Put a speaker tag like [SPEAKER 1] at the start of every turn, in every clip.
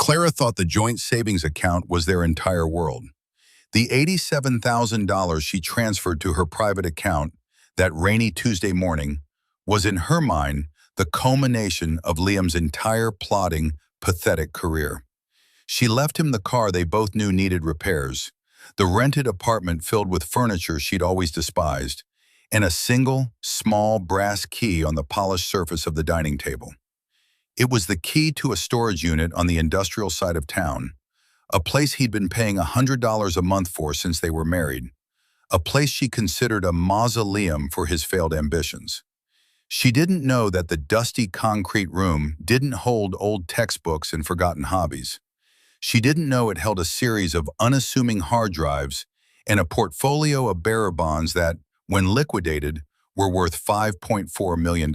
[SPEAKER 1] Clara thought the joint savings account was their entire world. The $87,000 she transferred to her private account that rainy Tuesday morning was in her mind the culmination of Liam's entire plodding, pathetic career. She left him the car they both knew needed repairs, the rented apartment filled with furniture she'd always despised, and a single, small brass key on the polished surface of the dining table. It was the key to a storage unit on the industrial side of town, a place he'd been paying $100 a month for since they were married, a place she considered a mausoleum for his failed ambitions. She didn't know that the dusty concrete room didn't hold old textbooks and forgotten hobbies. She didn't know it held a series of unassuming hard drives and a portfolio of bearer bonds that, when liquidated, were worth $5.4 million.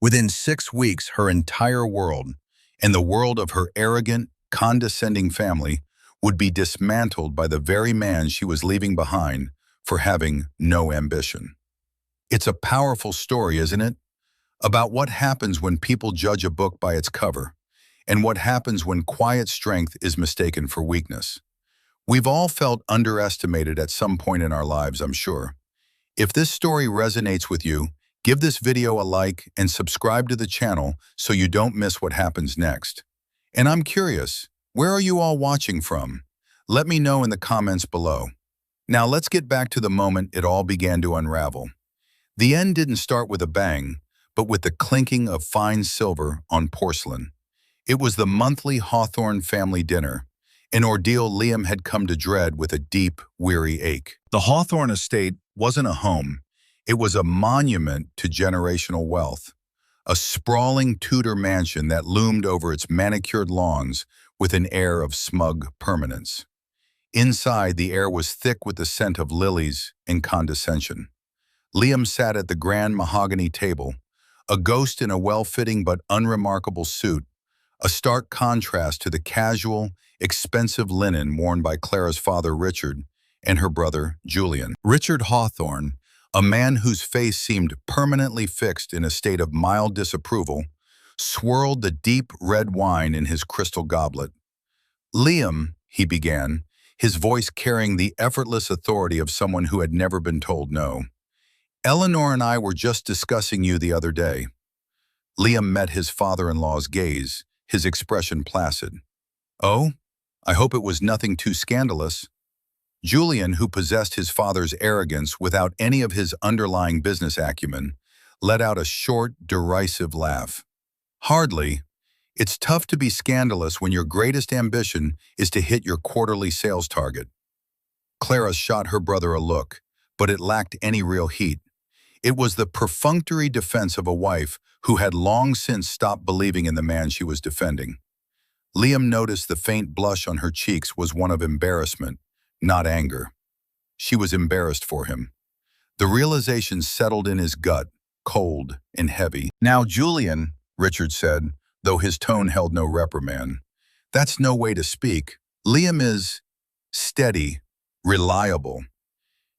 [SPEAKER 1] Within 6 weeks, her entire world, and the world of her arrogant, condescending family, would be dismantled by the very man she was leaving behind for having no ambition. It's a powerful story, isn't it? About what happens when people judge a book by its cover, and what happens when quiet strength is mistaken for weakness. We've all felt underestimated at some point in our lives, I'm sure. If this story resonates with you, give this video a like and subscribe to the channel so you don't miss what happens next. And I'm curious, where are you all watching from? Let me know in the comments below. Now let's get back to the moment it all began to unravel. The end didn't start with a bang, but with the clinking of fine silver on porcelain. It was the monthly Hawthorne family dinner, an ordeal Liam had come to dread with a deep, weary ache. The Hawthorne estate wasn't a home. It was a monument to generational wealth, a sprawling Tudor mansion that loomed over its manicured lawns with an air of smug permanence. Inside, the air was thick with the scent of lilies and condescension. Liam sat at the grand mahogany table, a ghost in a well-fitting but unremarkable suit, a stark contrast to the casual, expensive linen worn by Clara's father, Richard, and her brother, Julian. Richard Hawthorne, a man whose face seemed permanently fixed in a state of mild disapproval, swirled the deep red wine in his crystal goblet. "Liam," he began, his voice carrying the effortless authority of someone who had never been told no. "Eleanor and I were just discussing you the other day." Liam met his father-in-law's gaze, his expression placid. "Oh, I hope it was nothing too scandalous." Julian, who possessed his father's arrogance without any of his underlying business acumen, let out a short, derisive laugh. "Hardly. It's tough to be scandalous when your greatest ambition is to hit your quarterly sales target." Clara shot her brother a look, but it lacked any real heat. It was the perfunctory defense of a wife who had long since stopped believing in the man she was defending. Liam noticed the faint blush on her cheeks was one of embarrassment, not anger. She was embarrassed for him. The realization settled in his gut, cold and heavy. "Now, Julian," Richard said, though his tone held no reprimand, "that's no way to speak. Liam is steady, reliable."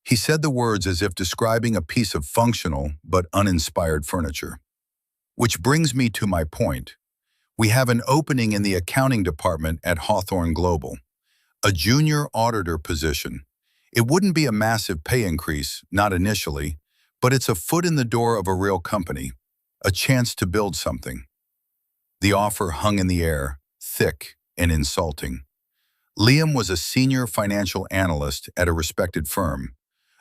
[SPEAKER 1] He said the words as if describing a piece of functional but uninspired furniture. "Which brings me to my point. We have an opening in the accounting department at Hawthorne Global, a junior auditor position. It wouldn't be a massive pay increase, not initially, but it's a foot in the door of a real company, a chance to build something." The offer hung in the air, thick and insulting. Liam was a senior financial analyst at a respected firm,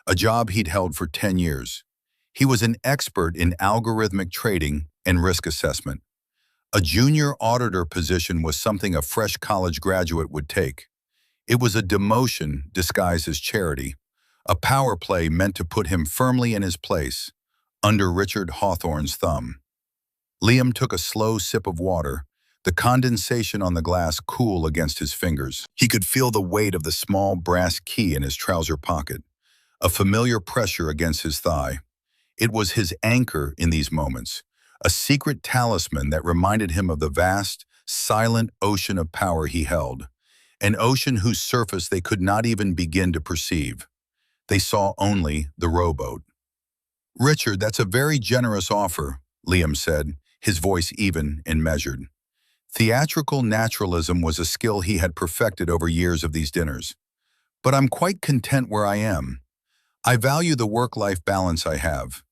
[SPEAKER 1] a job he'd held for 10 years. He was an expert in algorithmic trading and risk assessment. A junior auditor position was something a fresh college graduate would take. It was a demotion disguised as charity, a power play meant to put him firmly in his place, under Richard Hawthorne's thumb. Liam took a slow sip of water, the condensation on the glass cool against his fingers. He could feel the weight of the small brass key in his trouser pocket, a familiar pressure against his thigh. It was his anchor in these moments, a secret talisman that reminded him of the vast, silent ocean of power he held, an ocean whose surface they could not even begin to perceive. They saw only the rowboat. "Richard, that's a very generous offer," Liam said, his voice even and measured. Theatrical naturalism was a skill he had perfected over years of these dinners. But I'm quite content where I am. I value the work-life balance I have.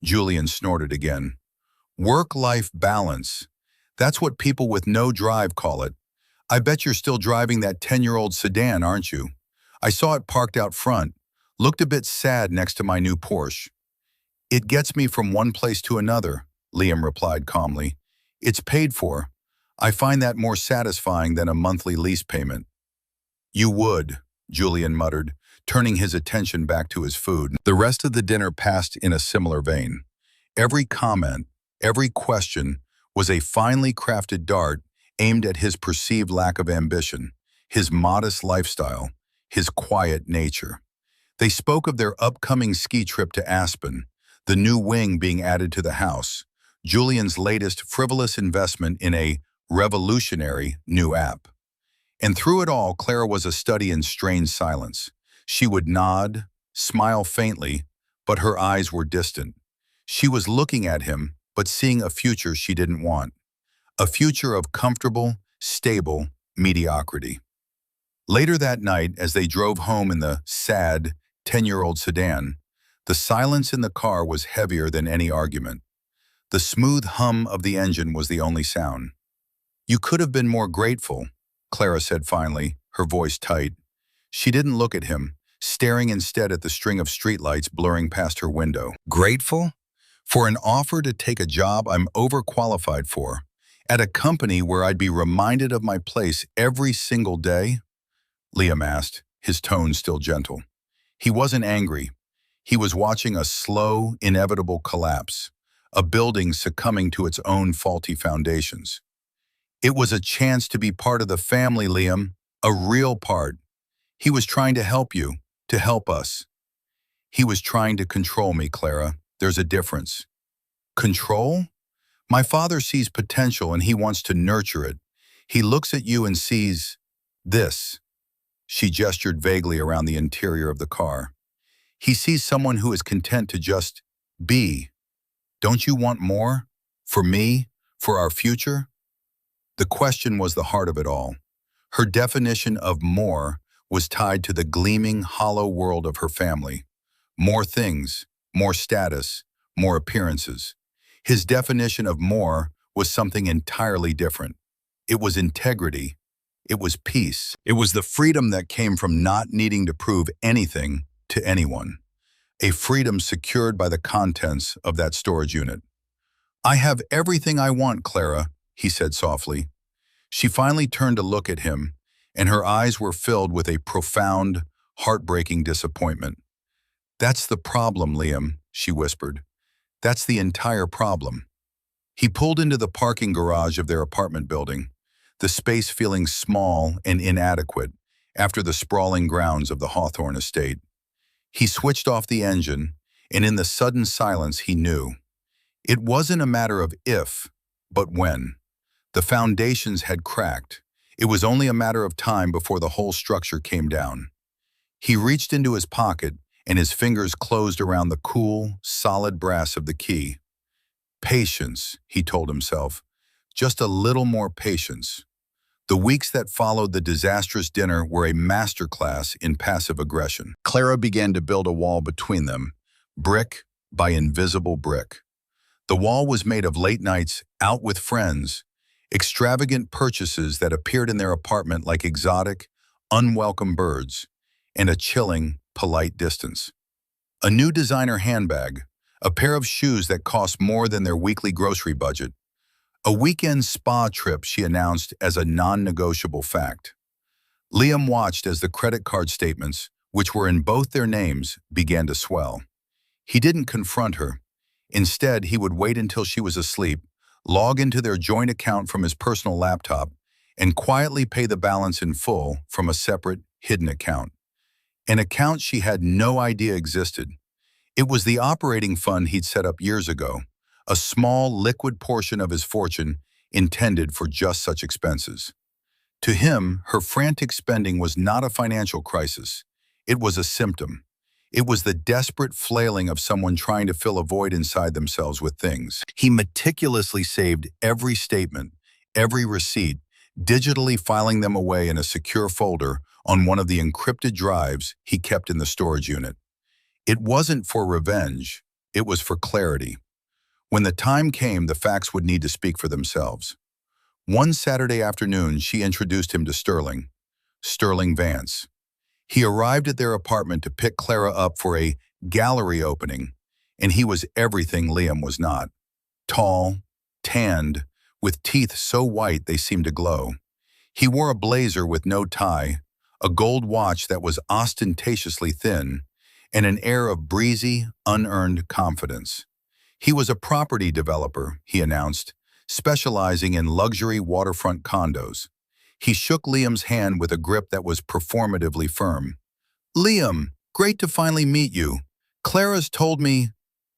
[SPEAKER 1] Julian snorted again. Work-life balance. That's what people with no drive call it. I bet you're still driving that 10-year-old sedan, aren't you? I saw it parked out front. Looked a bit sad next to my new Porsche. It gets me from one place to another, Liam replied calmly. It's paid for. I find that more satisfying than a monthly lease payment. You would, Julian muttered, turning his attention back to his food. The rest of the dinner passed in a similar vein. Every comment, every question was a finely crafted dart aimed at his perceived lack of ambition, his modest lifestyle, his quiet nature. They spoke of their upcoming ski trip to Aspen, the new wing being added to the house, Julian's latest frivolous investment in a revolutionary new app. And through it all, Clara was a study in strained silence. She would nod, smile faintly, but her eyes were distant. She was looking at him, but seeing a future she didn't want. A future of comfortable, stable mediocrity. Later that night, as they drove home in the sad, 10-year-old sedan, the silence in the car was heavier than any argument. The smooth hum of the engine was the only sound. You could have been more grateful, Clara said finally, her voice tight. She didn't look at him, staring instead at the string of streetlights blurring past her window. Grateful? For an offer to take a job I'm overqualified for, at a company where I'd be reminded of my place every single day? Liam asked, his tone still gentle. He wasn't angry. He was watching a slow, inevitable collapse, a building succumbing to its own faulty foundations. It was a chance to be part of the family, Liam, a real part. He was trying to help you, to help us. He was trying to control me, Clara. There's a difference. Control? My father sees potential and he wants to nurture it. He looks at you and sees this. She gestured vaguely around the interior of the car. He sees someone who is content to just be. Don't you want more? For me? For our future? The question was the heart of it all. Her definition of more was tied to the gleaming, hollow world of her family. More things, more status, more appearances. His definition of more was something entirely different. It was integrity. It was peace. It was the freedom that came from not needing to prove anything to anyone. A freedom secured by the contents of that storage unit. I have everything I want, Clara, he said softly. She finally turned to look at him, and her eyes were filled with a profound, heartbreaking disappointment. That's the problem, Liam, she whispered. That's the entire problem. He pulled into the parking garage of their apartment building, the space feeling small and inadequate after the sprawling grounds of the Hawthorne estate. He switched off the engine, and in the sudden silence he knew. It wasn't a matter of if, but when. The foundations had cracked. It was only a matter of time before the whole structure came down. He reached into his pocket, and his fingers closed around the cool, solid brass of the key. Patience, he told himself. Just a little more patience. The weeks that followed the disastrous dinner were a masterclass in passive aggression. Clara began to build a wall between them, brick by invisible brick. The wall was made of late nights out with friends, extravagant purchases that appeared in their apartment like exotic, unwelcome birds, and a chilling, polite distance. A new designer handbag, a pair of shoes that cost more than their weekly grocery budget, a weekend spa trip she announced as a non-negotiable fact. Liam watched as the credit card statements, which were in both their names, began to swell. He didn't confront her. Instead, he would wait until she was asleep, log into their joint account from his personal laptop, and quietly pay the balance in full from a separate, hidden account. An account she had no idea existed. It was the operating fund he'd set up years ago, a small, liquid portion of his fortune intended for just such expenses. To him, her frantic spending was not a financial crisis. It was a symptom. It was the desperate flailing of someone trying to fill a void inside themselves with things. He meticulously saved every statement, every receipt, digitally filing them away in a secure folder on one of the encrypted drives he kept in the storage unit. It wasn't for revenge, it was for clarity. When the time came, the facts would need to speak for themselves. One Saturday afternoon, she introduced him to Sterling Vance. He arrived at their apartment to pick Clara up for a gallery opening, and he was everything Liam was not. Tall, tanned, with teeth so white they seemed to glow. He wore a blazer with no tie, a gold watch that was ostentatiously thin, and an air of breezy, unearned confidence. He was a property developer, he announced, specializing in luxury waterfront condos. He shook Liam's hand with a grip that was performatively firm. "Liam, great to finally meet you. Clara's told me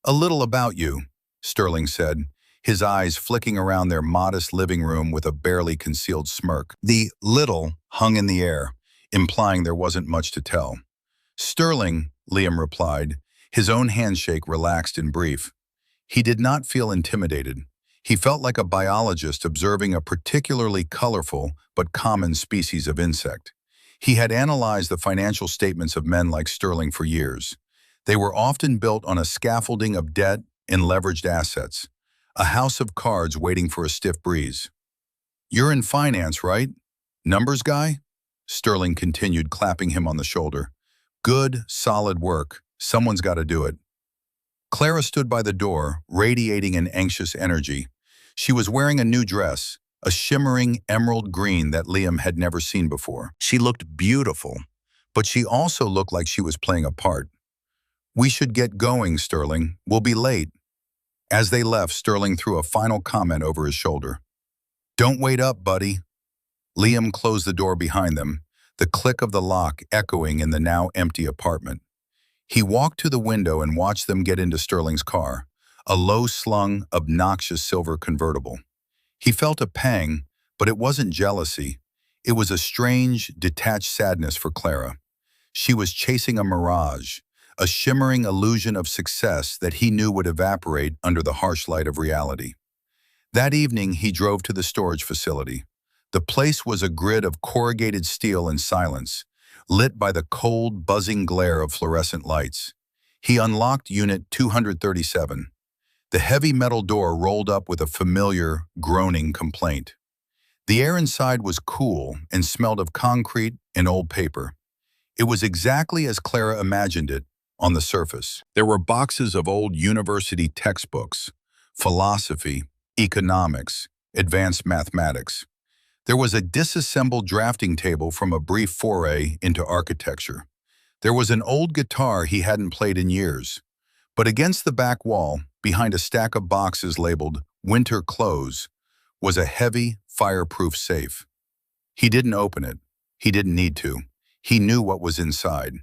[SPEAKER 1] a little about you," Sterling said, his eyes flicking around their modest living room with a barely concealed smirk. The "little" hung in the air, implying there wasn't much to tell. "Sterling," Liam replied, his own handshake relaxed and brief. He did not feel intimidated. He felt like a biologist observing a particularly colorful but common species of insect. He had analyzed the financial statements of men like Sterling for years. They were often built on a scaffolding of debt and leveraged assets, a house of cards waiting for a stiff breeze. "You're in finance, right? Numbers guy?" Sterling continued, clapping him on the shoulder. "Good, solid work. Someone's got to do it." Clara stood by the door, radiating an anxious energy. She was wearing a new dress, a shimmering emerald green that Liam had never seen before. She looked beautiful, but she also looked like she was playing a part. "We should get going, Sterling. We'll be late." As they left, Sterling threw a final comment over his shoulder. "Don't wait up, buddy." Liam closed the door behind them, the click of the lock echoing in the now empty apartment. He walked to the window and watched them get into Sterling's car, a low-slung, obnoxious silver convertible. He felt a pang, but it wasn't jealousy. It was a strange, detached sadness for Clara. She was chasing a mirage, a shimmering illusion of success that he knew would evaporate under the harsh light of reality. That evening, he drove to the storage facility. The place was a grid of corrugated steel and silence, lit by the cold, buzzing glare of fluorescent lights. He unlocked Unit 237. The heavy metal door rolled up with a familiar, groaning complaint. The air inside was cool and smelled of concrete and old paper. It was exactly as Clara imagined it on the surface. There were boxes of old university textbooks, philosophy, economics, advanced mathematics. There was a disassembled drafting table from a brief foray into architecture. There was an old guitar he hadn't played in years. But against the back wall, behind a stack of boxes labeled "Winter Clothes," was a heavy, fireproof safe. He didn't open it. He didn't need to. He knew what was inside.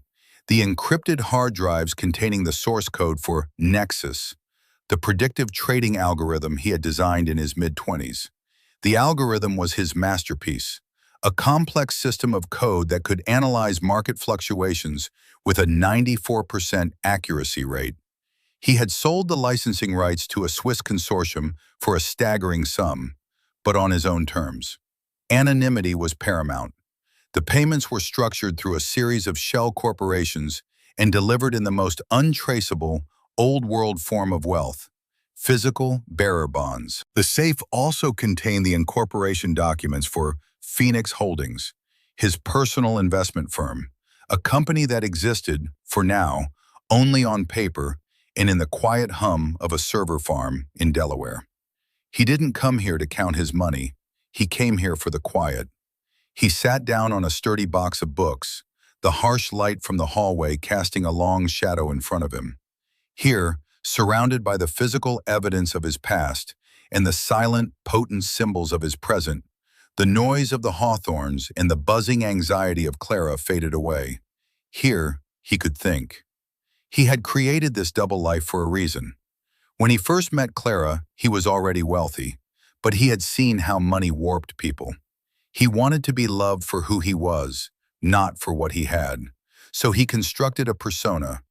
[SPEAKER 1] The encrypted hard drives containing the source code for Nexus, the predictive trading algorithm he had designed in his mid-20s. The algorithm was his masterpiece, a complex system of code that could analyze market fluctuations with a 94% accuracy rate. He had sold the licensing rights to a Swiss consortium for a staggering sum, but on his own terms. Anonymity was paramount. The payments were structured through a series of shell corporations and delivered in the most untraceable, old-world form of wealth: physical bearer bonds. The safe also contained the incorporation documents for Phoenix Holdings, his personal investment firm, a company that existed, for now, only on paper and in the quiet hum of a server farm in Delaware. He didn't come here to count his money. He came here for the quiet. He sat down on a sturdy box of books, the harsh light from the hallway casting a long shadow in front of him. Here, surrounded by the physical evidence of his past and the silent, potent symbols of his present, the noise of the hawthorns and the buzzing anxiety of Clara faded away. Here, he could think. He had created this double life for a reason. When he first met Clara, he was already wealthy, but he had seen how money warped people. He wanted to be loved for who he was, not for what he had. So he constructed a persona,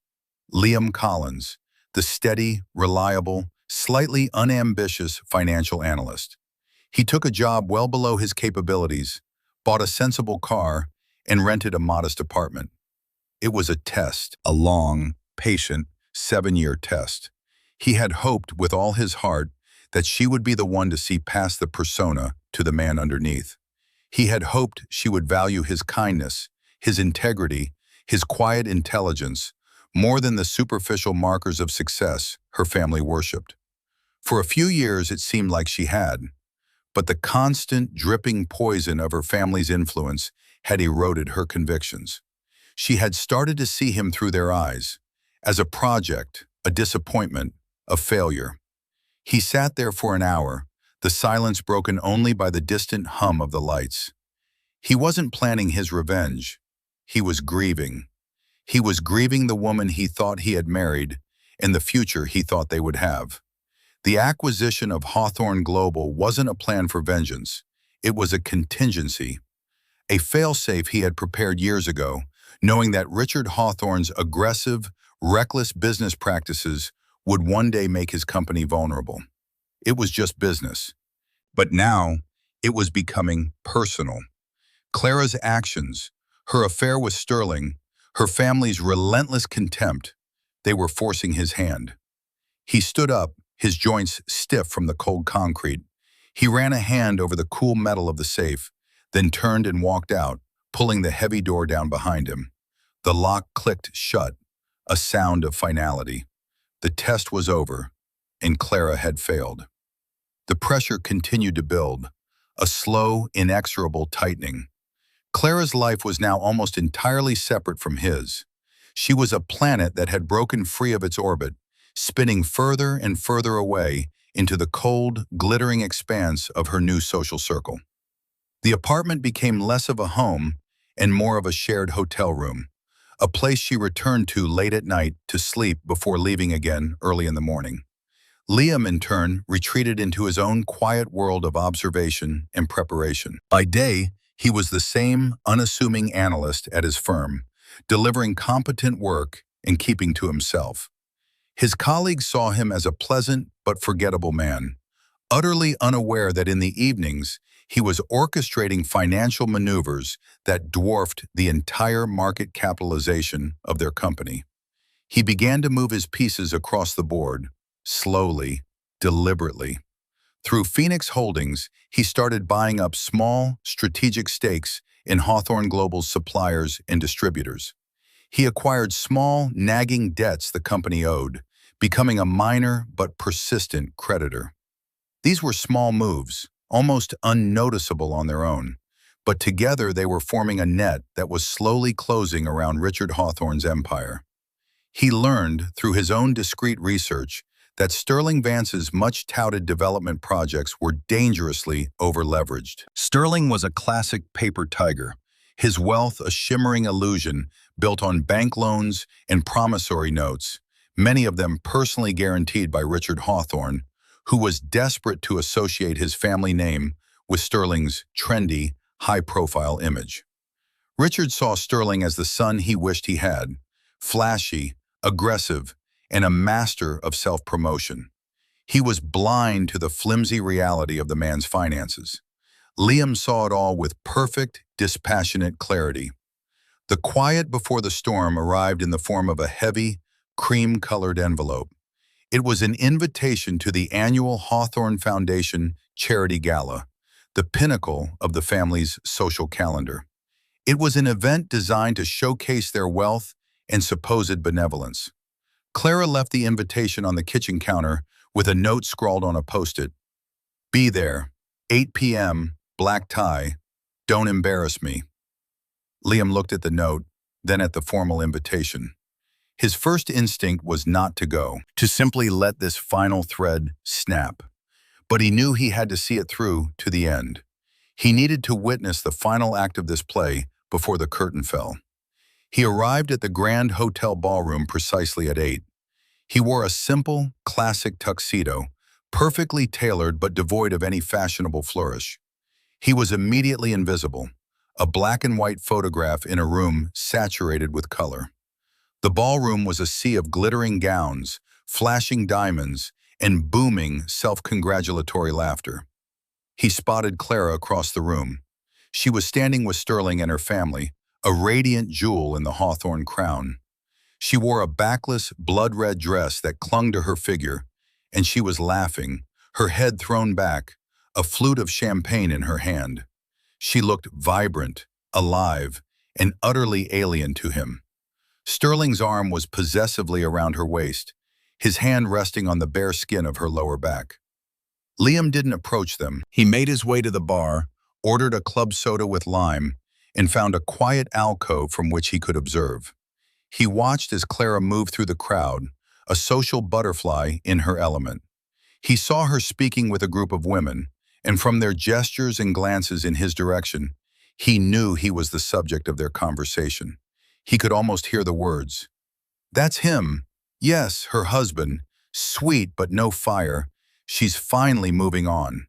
[SPEAKER 1] Liam Collins, the steady, reliable, slightly unambitious financial analyst. He took a job well below his capabilities, bought a sensible car, and rented a modest apartment. It was a test, a long, patient, 7-year test. He had hoped with all his heart that she would be the one to see past the persona to the man underneath. He had hoped she would value his kindness, his integrity, his quiet intelligence, more than the superficial markers of success her family worshipped. For a few years it seemed like she had, but the constant dripping poison of her family's influence had eroded her convictions. She had started to see him through their eyes, as a project, a disappointment, a failure. He sat there for an hour, the silence broken only by the distant hum of the lights. He wasn't planning his revenge. He was grieving. He was grieving the woman he thought he had married and the future he thought they would have. The acquisition of Hawthorne Global wasn't a plan for vengeance. It was a contingency, a failsafe he had prepared years ago, knowing that Richard Hawthorne's aggressive, reckless business practices would one day make his company vulnerable. It was just business. But now, it was becoming personal. Clara's actions, her affair with Sterling, her family's relentless contempt, they were forcing his hand. He stood up, his joints stiff from the cold concrete. He ran a hand over the cool metal of the safe, then turned and walked out, pulling the heavy door down behind him. The lock clicked shut, a sound of finality. The test was over, and Clara had failed. The pressure continued to build, a slow, inexorable tightening. Clara's life was now almost entirely separate from his. She was a planet that had broken free of its orbit, spinning further and further away into the cold, glittering expanse of her new social circle. The apartment became less of a home and more of a shared hotel room, a place she returned to late at night to sleep before leaving again early in the morning. Liam, in turn, retreated into his own quiet world of observation and preparation. By day, he was the same unassuming analyst at his firm, delivering competent work and keeping to himself. His colleagues saw him as a pleasant but forgettable man, utterly unaware that in the evenings he was orchestrating financial maneuvers that dwarfed the entire market capitalization of their company. He began to move his pieces across the board, slowly, deliberately. Through Phoenix Holdings, he started buying up small, strategic stakes in Hawthorne Global's suppliers and distributors. He acquired small, nagging debts the company owed, becoming a minor but persistent creditor. These were small moves, almost unnoticeable on their own, but together they were forming a net that was slowly closing around Richard Hawthorne's empire. He learned, through his own discreet research, that Sterling Vance's much-touted development projects were dangerously over-leveraged. Sterling was a classic paper tiger, his wealth a shimmering illusion built on bank loans and promissory notes, many of them personally guaranteed by Richard Hawthorne, who was desperate to associate his family name with Sterling's trendy, high-profile image. Richard saw Sterling as the son he wished he had, flashy, aggressive, and a master of self-promotion. He was blind to the flimsy reality of the man's finances. Liam saw it all with perfect, dispassionate clarity. The quiet before the storm arrived in the form of a heavy, cream-colored envelope. It was an invitation to the annual Hawthorne Foundation Charity Gala, the pinnacle of the family's social calendar. It was an event designed to showcase their wealth and supposed benevolence. Clara left the invitation on the kitchen counter with a note scrawled on a post-it. "Be there, 8 p.m., black tie, don't embarrass me." Liam looked at the note, then at the formal invitation. His first instinct was not to go, to simply let this final thread snap. But he knew he had to see it through to the end. He needed to witness the final act of this play before the curtain fell. He arrived at the Grand Hotel ballroom precisely at 8. He wore a simple, classic tuxedo, perfectly tailored but devoid of any fashionable flourish. He was immediately invisible, a black and white photograph in a room saturated with color. The ballroom was a sea of glittering gowns, flashing diamonds, and booming, self-congratulatory laughter. He spotted Clara across the room. She was standing with Sterling and her family, a radiant jewel in the hawthorn crown. She wore a backless, blood-red dress that clung to her figure, and she was laughing, her head thrown back, a flute of champagne in her hand. She looked vibrant, alive, and utterly alien to him. Sterling's arm was possessively around her waist, his hand resting on the bare skin of her lower back. Liam didn't approach them. He made his way to the bar, ordered a club soda with lime, and found a quiet alcove from which he could observe. He watched as Clara moved through the crowd, a social butterfly in her element. He saw her speaking with a group of women, and from their gestures and glances in his direction, he knew he was the subject of their conversation. He could almost hear the words. "That's him. Yes, her husband. Sweet but no fire. She's finally moving on."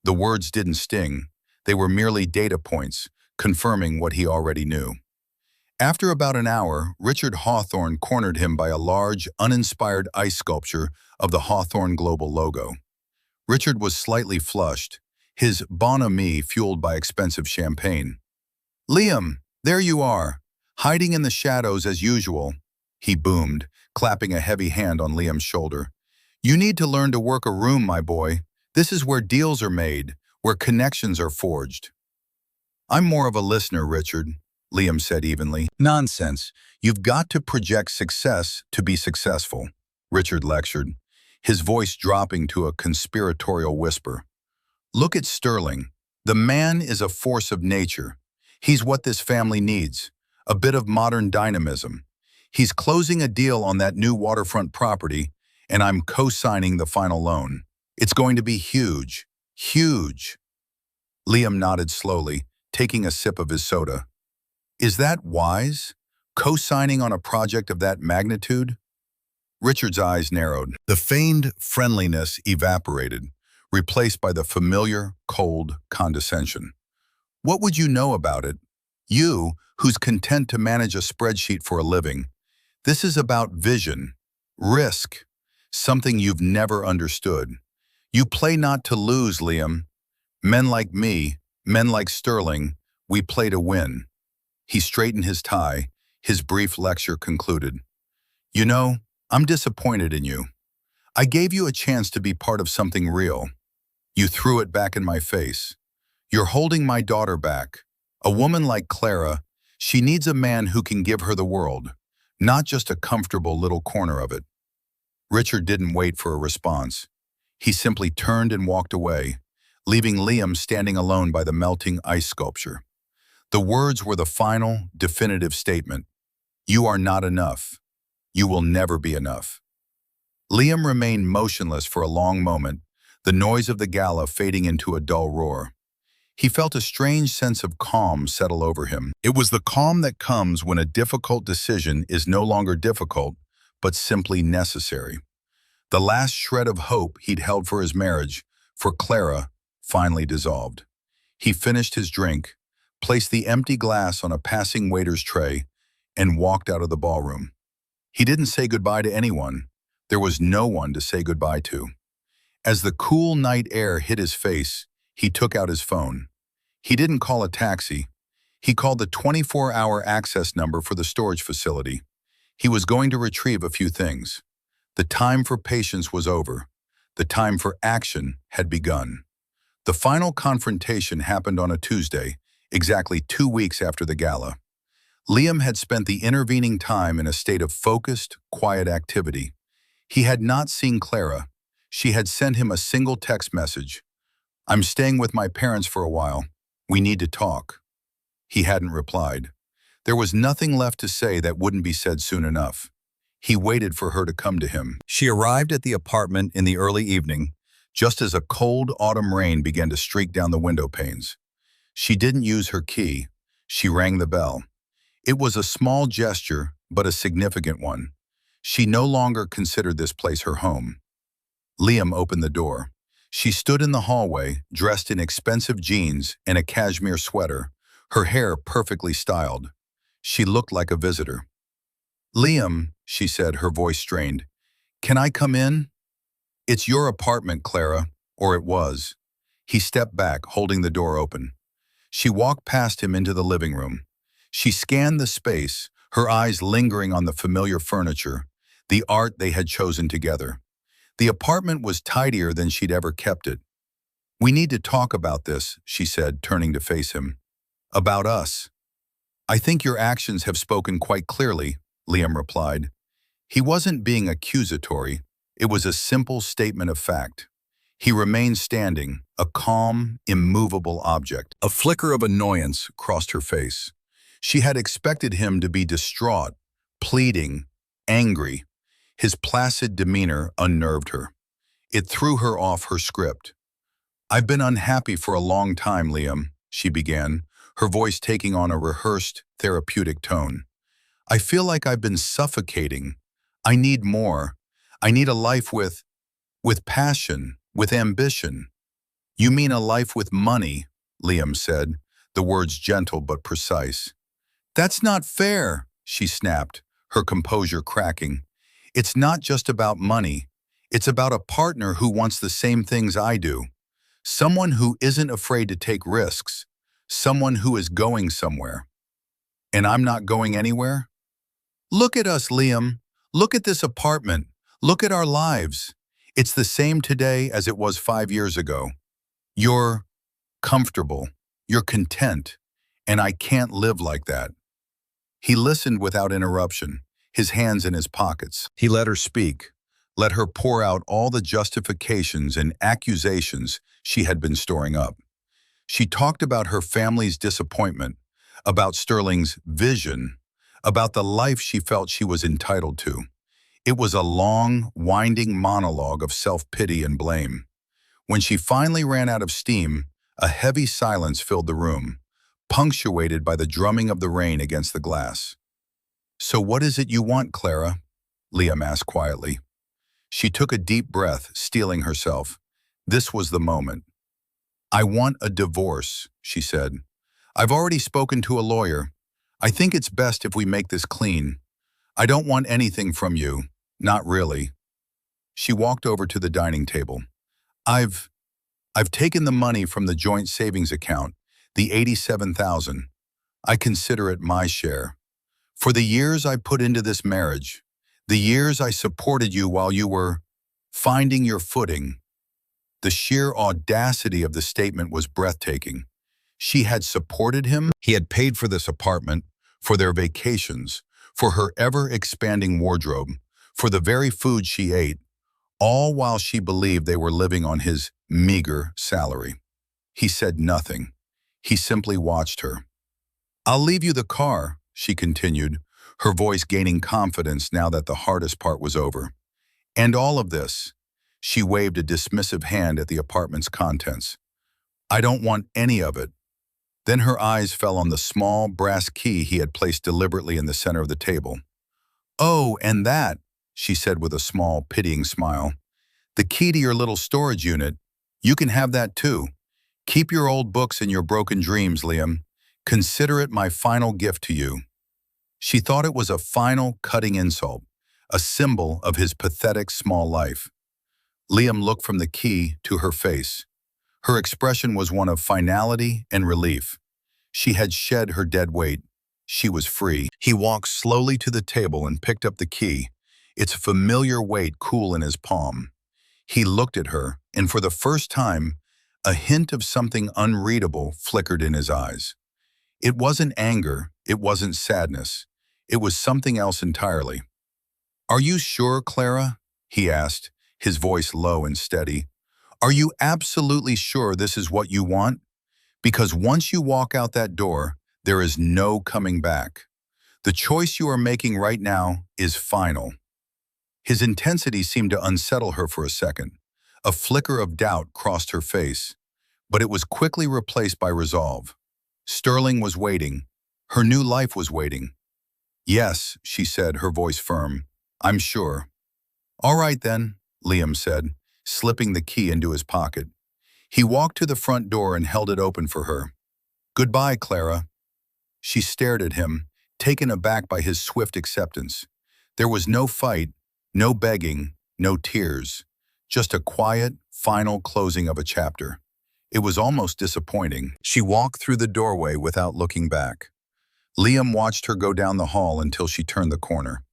[SPEAKER 1] The words didn't sting. They were merely data points, confirming what he already knew. After about an hour, Richard Hawthorne cornered him by a large, uninspired ice sculpture of the Hawthorne Global logo. Richard was slightly flushed, his bonhomie fueled by expensive champagne. "Liam, there you are, hiding in the shadows as usual," he boomed, clapping a heavy hand on Liam's shoulder. "You need to learn to work a room, my boy. This is where deals are made, where connections are forged." "I'm more of a listener, Richard," Liam said evenly. "Nonsense. You've got to project success to be successful," Richard lectured, his voice dropping to a conspiratorial whisper. "Look at Sterling. The man is a force of nature. He's what this family needs, a bit of modern dynamism. He's closing a deal on that new waterfront property, and I'm co-signing the final loan. It's going to be huge, huge." Liam nodded slowly, taking a sip of his soda. "Is that wise? Co-signing on a project of that magnitude?" Richard's eyes narrowed. The feigned friendliness evaporated, replaced by the familiar, cold condescension. "What would you know about it? You, who's content to manage a spreadsheet for a living. This is about vision, risk, something you've never understood. You play not to lose, Liam. Men like me, men like Sterling, we play to win." He straightened his tie, his brief lecture concluded. "You know, I'm disappointed in you. I gave you a chance to be part of something real. You threw it back in my face. You're holding my daughter back. A woman like Clara, she needs a man who can give her the world, not just a comfortable little corner of it." Richard didn't wait for a response. He simply turned and walked away, leaving Liam standing alone by the melting ice sculpture. The words were the final, definitive statement. "You are not enough. You will never be enough." Liam remained motionless for a long moment, the noise of the gala fading into a dull roar. He felt a strange sense of calm settle over him. It was the calm that comes when a difficult decision is no longer difficult, but simply necessary. The last shred of hope he'd held for his marriage, for Clara, finally dissolved. He finished his drink, placed the empty glass on a passing waiter's tray, and walked out of the ballroom. He didn't say goodbye to anyone. There was no one to say goodbye to. As the cool night air hit his face, he took out his phone. He didn't call a taxi. He called the 24-hour access number for the storage facility. He was going to retrieve a few things. The time for patience was over. The time for action had begun. The final confrontation happened on a Tuesday, exactly 2 weeks after the gala. Liam had spent the intervening time in a state of focused, quiet activity. He had not seen Clara. She had sent him a single text message. "I'm staying with my parents for a while. We need to talk." He hadn't replied. There was nothing left to say that wouldn't be said soon enough. He waited for her to come to him. She arrived at the apartment in the early evening, just as a cold autumn rain began to streak down the window panes. She didn't use her key. She rang the bell. It was a small gesture, but a significant one. She no longer considered this place her home. Liam opened the door. She stood in the hallway, dressed in expensive jeans and a cashmere sweater, her hair perfectly styled. She looked like a visitor. "Liam," she said, her voice strained, "can I come in?" "It's your apartment, Clara, or it was." He stepped back, holding the door open. She walked past him into the living room. She scanned the space, her eyes lingering on the familiar furniture, the art they had chosen together. The apartment was tidier than she'd ever kept it. "We need to talk about this," she said, turning to face him. "About us." "I think your actions have spoken quite clearly," Liam replied. He wasn't being accusatory. It was a simple statement of fact. He remained standing, a calm, immovable object. A flicker of annoyance crossed her face. She had expected him to be distraught, pleading, angry. His placid demeanor unnerved her. It threw her off her script. "I've been unhappy for a long time, Liam," she began, her voice taking on a rehearsed, therapeutic tone. "I feel like I've been suffocating. I need more. I need a life with passion, with ambition." "You mean a life with money," Liam said, the words gentle but precise. "That's not fair," she snapped, her composure cracking. "It's not just about money. It's about a partner who wants the same things I do. Someone who isn't afraid to take risks. Someone who is going somewhere." "And I'm not going anywhere?" "Look at us, Liam. Look at this apartment. Look at our lives. It's the same today as it was 5 years ago. You're comfortable. You're content. And I can't live like that." He listened without interruption, his hands in his pockets. He let her speak, let her pour out all the justifications and accusations she had been storing up. She talked about her family's disappointment, about Sterling's vision, about the life she felt she was entitled to. It was a long, winding monologue of self-pity and blame. When she finally ran out of steam, a heavy silence filled the room, punctuated by the drumming of the rain against the glass. "So what is it you want, Clara?" Liam asked quietly. She took a deep breath, steeling herself. This was the moment. "I want a divorce," she said. "I've already spoken to a lawyer. I think it's best if we make this clean. I don't want anything from you. Not really." She walked over to the dining table. I've taken the money from the joint savings account, the 87,000. I consider it my share. For the years I put into this marriage, the years I supported you while you were finding your footing." The sheer audacity of the statement was breathtaking. She had supported him. He had paid for this apartment, for their vacations, for her ever-expanding wardrobe, for the very food she ate, all while she believed they were living on his meager salary. He said nothing. He simply watched her. "I'll leave you the car," she continued, her voice gaining confidence now that the hardest part was over. "And all of this." She waved a dismissive hand at the apartment's contents. "I don't want any of it." Then her eyes fell on the small brass key he had placed deliberately in the center of the table. "Oh, and that," she said with a small, pitying smile. "The key to your little storage unit. You can have that too. Keep your old books and your broken dreams, Liam. Consider it my final gift to you." She thought it was a final, cutting insult, a symbol of his pathetic small life. Liam looked from the key to her face. Her expression was one of finality and relief. She had shed her dead weight. She was free. He walked slowly to the table and picked up the key, its familiar weight cool in his palm. He looked at her, and for the first time, a hint of something unreadable flickered in his eyes. It wasn't anger, it wasn't sadness. It was something else entirely. "Are you sure, Clara?" he asked, his voice low and steady. "Are you absolutely sure this is what you want? Because once you walk out that door, there is no coming back. The choice you are making right now is final." His intensity seemed to unsettle her for a second. A flicker of doubt crossed her face, but it was quickly replaced by resolve. Sterling was waiting. Her new life was waiting. "Yes," she said, her voice firm. "I'm sure." "All right then," Liam said, slipping the key into his pocket. He walked to the front door and held it open for her. "Goodbye, Clara." She stared at him, taken aback by his swift acceptance. There was no fight, no begging, no tears, just a quiet, final closing of a chapter. It was almost disappointing. She walked through the doorway without looking back. Liam watched her go down the hall until she turned the corner.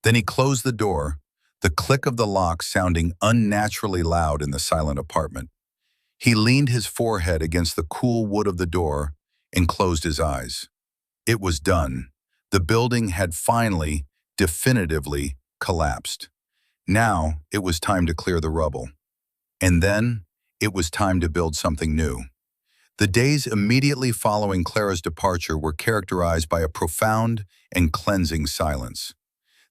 [SPEAKER 1] Then he closed the door, the click of the lock sounding unnaturally loud in the silent apartment. He leaned his forehead against the cool wood of the door and closed his eyes. It was done. The building had finally, definitively collapsed. Now it was time to clear the rubble. And then it was time to build something new. The days immediately following Clara's departure were characterized by a profound and cleansing silence.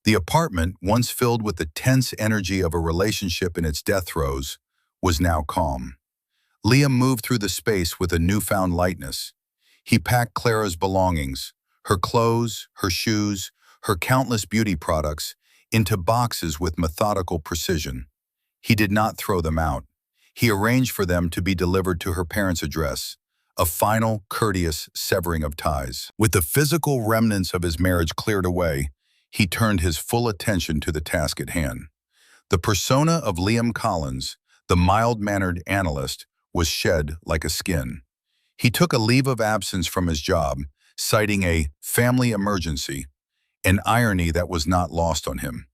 [SPEAKER 1] The apartment, once filled with the tense energy of a relationship in its death throes, was now calm. Liam moved through the space with a newfound lightness. He packed Clara's belongings, her clothes, her shoes, her countless beauty products, into boxes with methodical precision. He did not throw them out. He arranged for them to be delivered to her parents' address, a final, courteous severing of ties. With the physical remnants of his marriage cleared away, he turned his full attention to the task at hand. The persona of Liam Collins, the mild-mannered analyst, was shed like a skin. He took a leave of absence from his job, citing a family emergency, an irony that was not lost on him.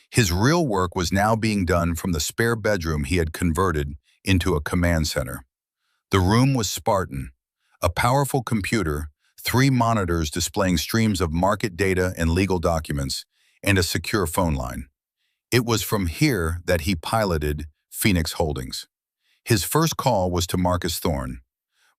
[SPEAKER 1] His real work was now being done from the spare bedroom he had converted into a command center. The room was Spartan, a powerful computer, 3 monitors displaying streams of market data and legal documents, and a secure phone line. It was from here that he piloted Phoenix Holdings. His first call was to Marcus Thorne.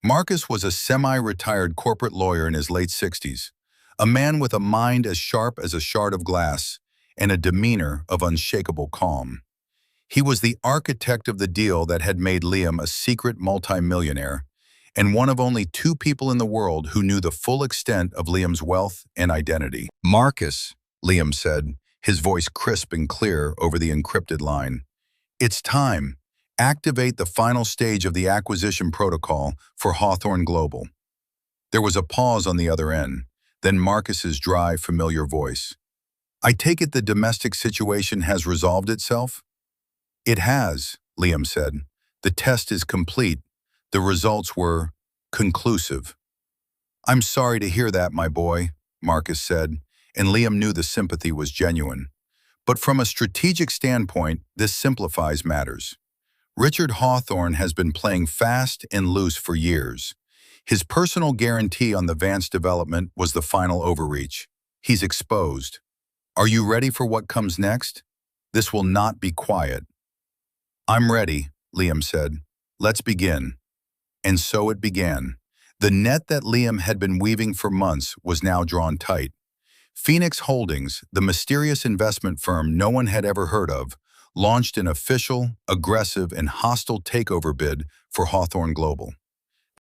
[SPEAKER 1] Marcus was a semi-retired corporate lawyer in his late 60s, a man with a mind as sharp as a shard of glass and a demeanor of unshakable calm. He was the architect of the deal that had made Liam a secret multimillionaire, and one of only 2 people in the world who knew the full extent of Liam's wealth and identity. "Marcus," Liam said, his voice crisp and clear over the encrypted line. "It's time. Activate the final stage of the acquisition protocol for Hawthorne Global." There was a pause on the other end, then Marcus's dry, familiar voice. "I take it the domestic situation has resolved itself?" "It has," Liam said. "The test is complete. The results were conclusive." "I'm sorry to hear that, my boy," Marcus said, and Liam knew the sympathy was genuine. "But from a strategic standpoint, this simplifies matters. Richard Hawthorne has been playing fast and loose for years. His personal guarantee on the Vance development was the final overreach. He's exposed. Are you ready for what comes next? This will not be quiet." "I'm ready," Liam said. "Let's begin." And so it began. The net that Liam had been weaving for months was now drawn tight. Phoenix Holdings, the mysterious investment firm no one had ever heard of, launched an official, aggressive, and hostile takeover bid for Hawthorne Global.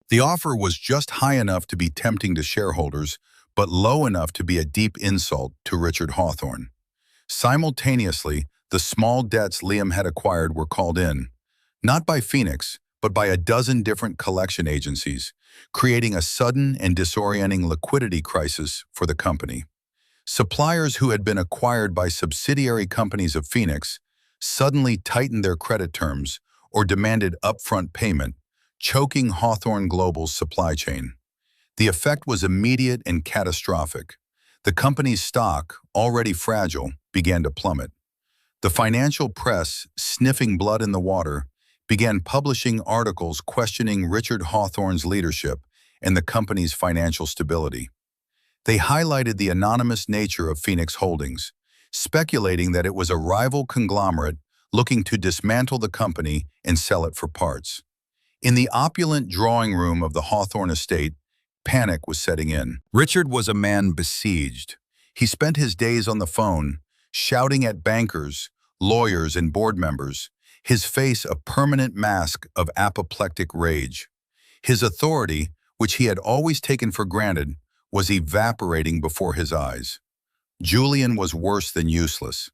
[SPEAKER 1] The offer was just high enough to be tempting to shareholders, but low enough to be a deep insult to Richard Hawthorne. Simultaneously, the small debts Liam had acquired were called in, not by Phoenix, but by a dozen different collection agencies, creating a sudden and disorienting liquidity crisis for the company. Suppliers who had been acquired by subsidiary companies of Phoenix suddenly tightened their credit terms or demanded upfront payment, choking Hawthorne Global's supply chain. The effect was immediate and catastrophic. The company's stock, already fragile, began to plummet. The financial press, sniffing blood in the water, began publishing articles questioning Richard Hawthorne's leadership and the company's financial stability. They highlighted the anonymous nature of Phoenix Holdings, speculating that it was a rival conglomerate looking to dismantle the company and sell it for parts. In the opulent drawing room of the Hawthorne estate, panic was setting in. Richard was a man besieged. He spent his days on the phone, shouting at bankers, lawyers, and board members, his face a permanent mask of apoplectic rage. His authority, which he had always taken for granted, was evaporating before his eyes. Julian was worse than useless.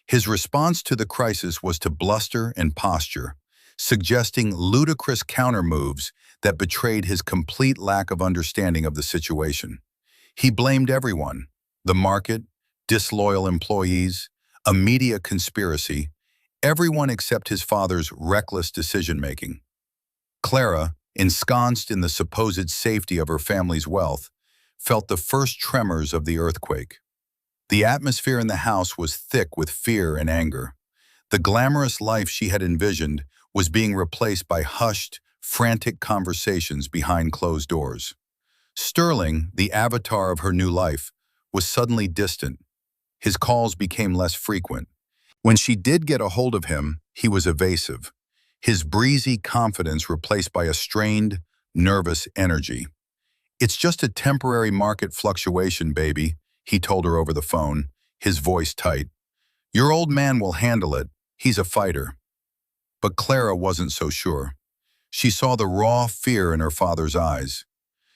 [SPEAKER 1] His response to the crisis was to bluster and posture, suggesting ludicrous counter-moves that betrayed his complete lack of understanding of the situation. He blamed everyone: the market, disloyal employees, a media conspiracy, everyone except his father's reckless decision-making. Clara, ensconced in the supposed safety of her family's wealth, felt the first tremors of the earthquake. The atmosphere in the house was thick with fear and anger. The glamorous life she had envisioned was being replaced by hushed, frantic conversations behind closed doors. Sterling, the avatar of her new life, was suddenly distant. His calls became less frequent. When she did get a hold of him, he was evasive, his breezy confidence replaced by a strained, nervous energy. "It's just a temporary market fluctuation, baby," he told her over the phone, his voice tight. "Your old man will handle it. He's a fighter." But Clara wasn't so sure. She saw the raw fear in her father's eyes.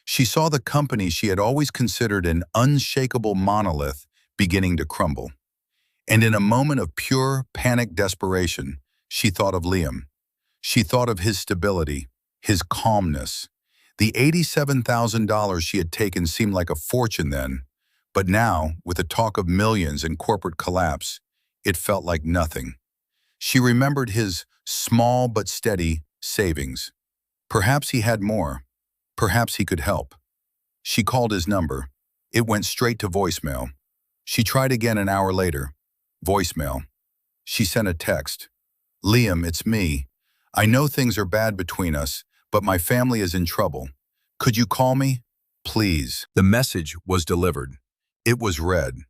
[SPEAKER 1] She saw the company she had always considered an unshakable monolith beginning to crumble. And in a moment of pure, panicked desperation, she thought of Liam. She thought of his stability, his calmness. The $87,000 she had taken seemed like a fortune then, but now, with the talk of millions and corporate collapse, it felt like nothing. She remembered his small but steady savings. Perhaps he had more. Perhaps he could help. She called his number. It went straight to voicemail. She tried again an hour later. Voicemail. She sent a text. "Liam, it's me. I know things are bad between us, but my family is in trouble. Could you call me? Please." The message was delivered. It was read,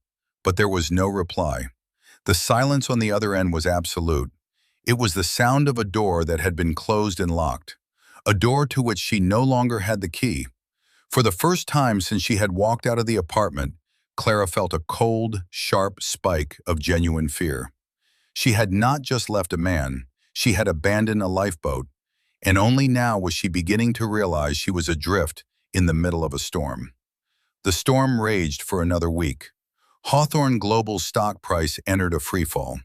[SPEAKER 1] but there was no reply. The silence on the other end was absolute. It was the sound of a door that had been closed and locked, a door to which she no longer had the key. For the first time since she had walked out of the apartment, Clara felt a cold, sharp spike of genuine fear. She had not just left a man, she had abandoned a lifeboat, and only now was she beginning to realize she was adrift in the middle of a storm. The storm raged for another week. Hawthorne Global's stock price entered a freefall.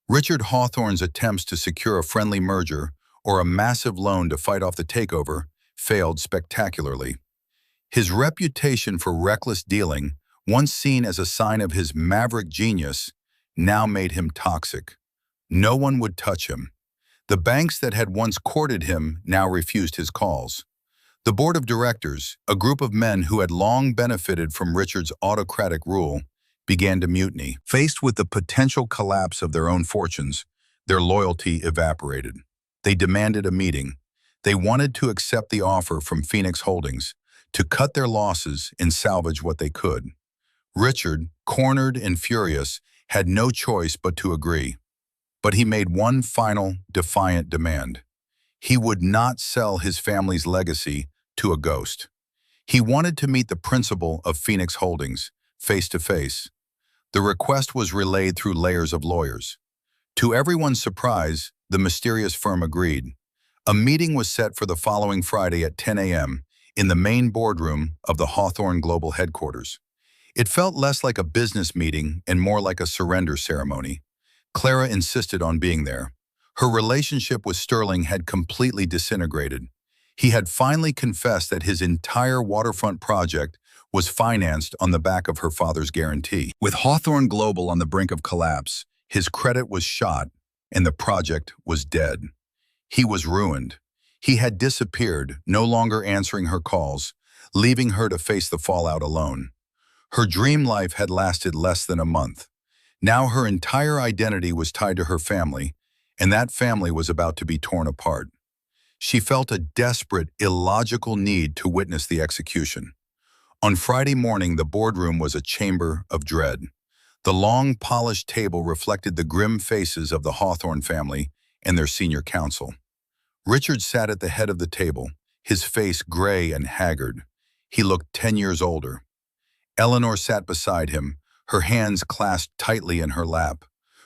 [SPEAKER 1] Richard Hawthorne's attempts to secure a friendly merger or a massive loan to fight off the takeover failed spectacularly. His reputation for reckless dealing, once seen as a sign of his maverick genius, now made him toxic. No one would touch him. The banks that had once courted him now refused his calls. The board of directors, a group of men who had long benefited from Richard's autocratic rule, began to mutiny. Faced with the potential collapse of their own fortunes, their loyalty evaporated. They demanded a meeting. They wanted to accept the offer from Phoenix Holdings, to cut their losses and salvage what they could. Richard, cornered and furious, had no choice but to agree. But he made one final, defiant demand. He would not sell his family's legacy to a ghost. He wanted to meet the principal of Phoenix Holdings, face to face. The request was relayed through layers of lawyers. To everyone's surprise, the mysterious firm agreed. A meeting was set for the following Friday at 10 a.m. in the main boardroom of the Hawthorne Global headquarters. It felt less like a business meeting and more like a surrender ceremony. Clara insisted on being there. Her relationship with Sterling had completely disintegrated. He had finally confessed that his entire waterfront project was financed on the back of her father's guarantee. With Hawthorne Global on the brink of collapse, his credit was shot and the project was dead. He was ruined. He had disappeared, no longer answering her calls, leaving her to face the fallout alone. Her dream life had lasted less than a month. Now her entire identity was tied to her family, and that family was about to be torn apart. She felt a desperate, illogical need to witness the execution. On Friday morning, the boardroom was a chamber of dread. The long, polished table reflected the grim faces of the Hawthorne family and their senior counsel. Richard sat at the head of the table, his face gray and haggard. He looked 10 years older. Eleanor sat beside him, her hands clasped tightly in her lap,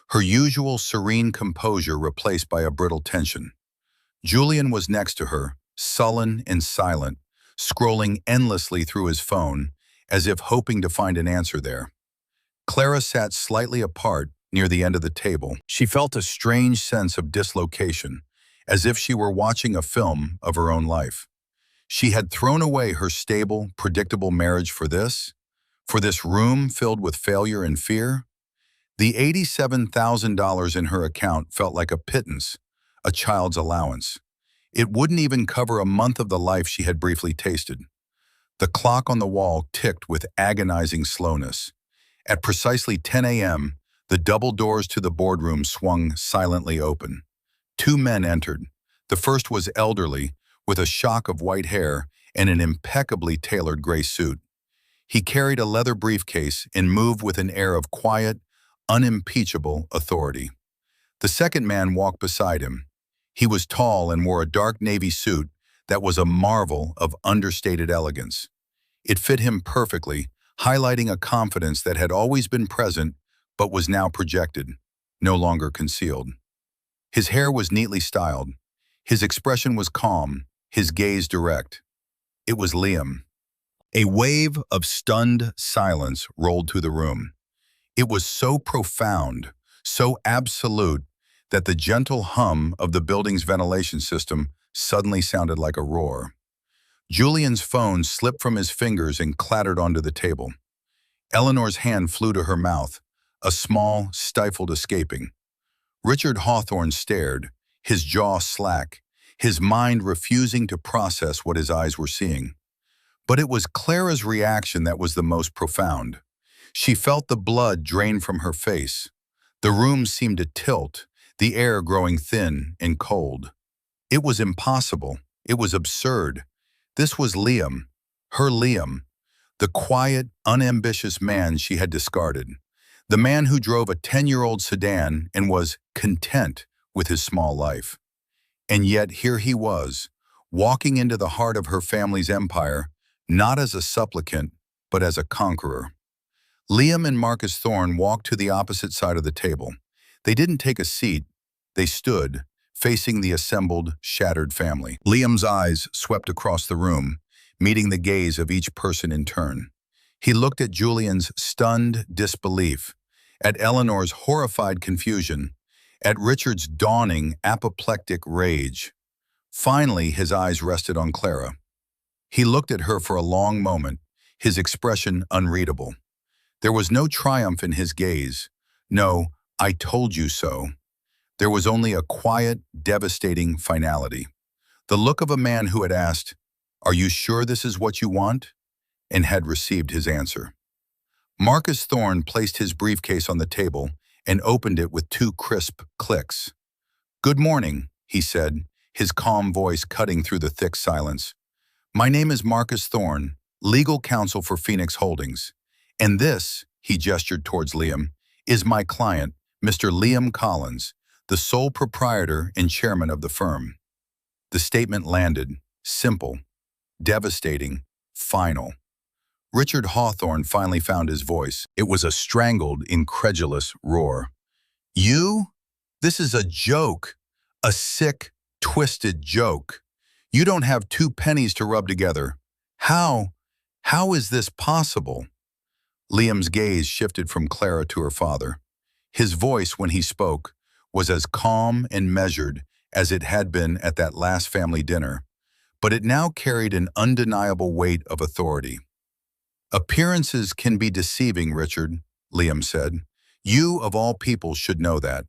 [SPEAKER 1] her usual serene composure replaced by a brittle tension. Julian was next to her, sullen and silent, scrolling endlessly through his phone, as if hoping to find an answer there. Clara sat slightly apart near the end of the table. She felt a strange sense of dislocation, as if she were watching a film of her own life. She had thrown away her stable, predictable marriage for this room filled with failure and fear. The $87,000 in her account felt like a pittance, a child's allowance. It wouldn't even cover a month of the life she had briefly tasted. The clock on the wall ticked with agonizing slowness. At precisely 10 a.m., the double doors to the boardroom swung silently open. Two men entered. The first was elderly, with a shock of white hair and an impeccably tailored gray suit. He carried a leather briefcase and moved with an air of quiet, unimpeachable authority. The second man walked beside him. He was tall and wore a dark navy suit that was a marvel of understated elegance. It fit him perfectly, highlighting a confidence that had always been present but was now projected, no longer concealed. His hair was neatly styled. His expression was calm, his gaze direct. It was Liam. A wave of stunned silence rolled through the room. It was so profound, so absolute, that the gentle hum of the building's ventilation system suddenly sounded like a roar. Julian's phone slipped from his fingers and clattered onto the table. Eleanor's hand flew to her mouth, a small, stifled escaping. Richard Hawthorne stared, his jaw slack, his mind refusing to process what his eyes were seeing. But it was Clara's reaction that was the most profound. She felt the blood drain from her face. The room seemed to tilt, the air growing thin and cold. It was impossible. It was absurd. This was Liam, her Liam, the quiet, unambitious man she had discarded. The man who drove a 10-year-old sedan and was content with his small life. And yet here he was, walking into the heart of her family's empire, not as a supplicant, but as a conqueror. Liam and Marcus Thorne walked to the opposite side of the table. They didn't take a seat. They stood, facing the assembled, shattered family. Liam's eyes swept across the room, meeting the gaze of each person in turn. He looked at Julian's stunned disbelief, at Eleanor's horrified confusion, at Richard's dawning, apoplectic rage. Finally, his eyes rested on Clara. He looked at her for a long moment, his expression unreadable. There was no triumph in his gaze, no, "I told you so." There was only a quiet, devastating finality. The look of a man who had asked, "Are you sure this is what you want?" and had received his answer. Marcus Thorne placed his briefcase on the table and opened it with two crisp clicks. "Good morning," he said, his calm voice cutting through the thick silence. "My name is Marcus Thorne, legal counsel for Phoenix Holdings. And this," he gestured towards Liam, "is my client, Mr. Liam Collins, the sole proprietor and chairman of the firm." The statement landed, simple, devastating, final. Richard Hawthorne finally found his voice. It was a strangled, incredulous roar. "You? This is a joke. A sick, twisted joke. You don't have two pennies to rub together. How is this possible?" Liam's gaze shifted from Clara to her father. His voice, when he spoke, was as calm and measured as it had been at that last family dinner, but it now carried an undeniable weight of authority. "Appearances can be deceiving, Richard," Liam said. "You, of all people, should know that.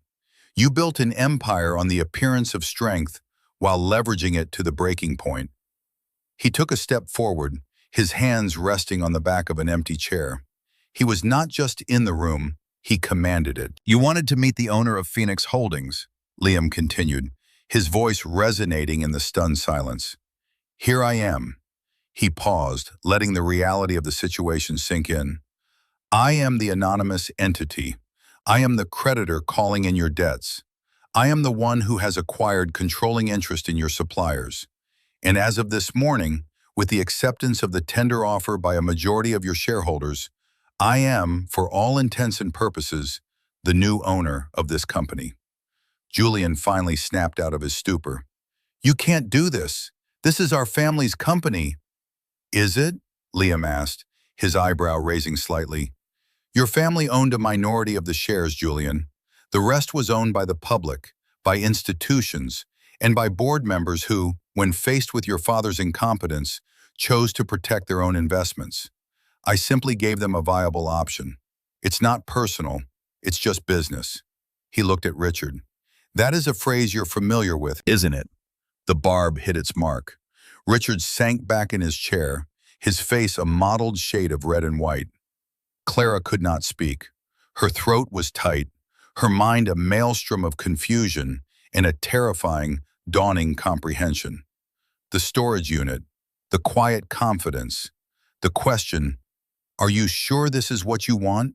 [SPEAKER 1] You built an empire on the appearance of strength while leveraging it to the breaking point." He took a step forward, his hands resting on the back of an empty chair. He was not just in the room, he commanded it. "You wanted to meet the owner of Phoenix Holdings," Liam continued, his voice resonating in the stunned silence. "Here I am." He paused, letting the reality of the situation sink in. "I am the anonymous entity. I am the creditor calling in your debts. I am the one who has acquired controlling interest in your suppliers. And as of this morning, with the acceptance of the tender offer by a majority of your shareholders, I am, for all intents and purposes, the new owner of this company." Julian finally snapped out of his stupor. "You can't do this. This is our family's company." "Is it?" Liam asked, his eyebrow raising slightly. "Your family owned a minority of the shares, Julian. The rest was owned by the public, by institutions, and by board members who, when faced with your father's incompetence, chose to protect their own investments. I simply gave them a viable option. It's not personal, it's just business." He looked at Richard. "That is a phrase you're familiar with, isn't it? The barb hit its mark. Richard sank back in his chair, his face a mottled shade of red and white. Clara could not speak. Her throat was tight, her mind a maelstrom of confusion and a terrifying, dawning comprehension. The storage unit, the quiet confidence, the question, "Are you sure this is what you want?"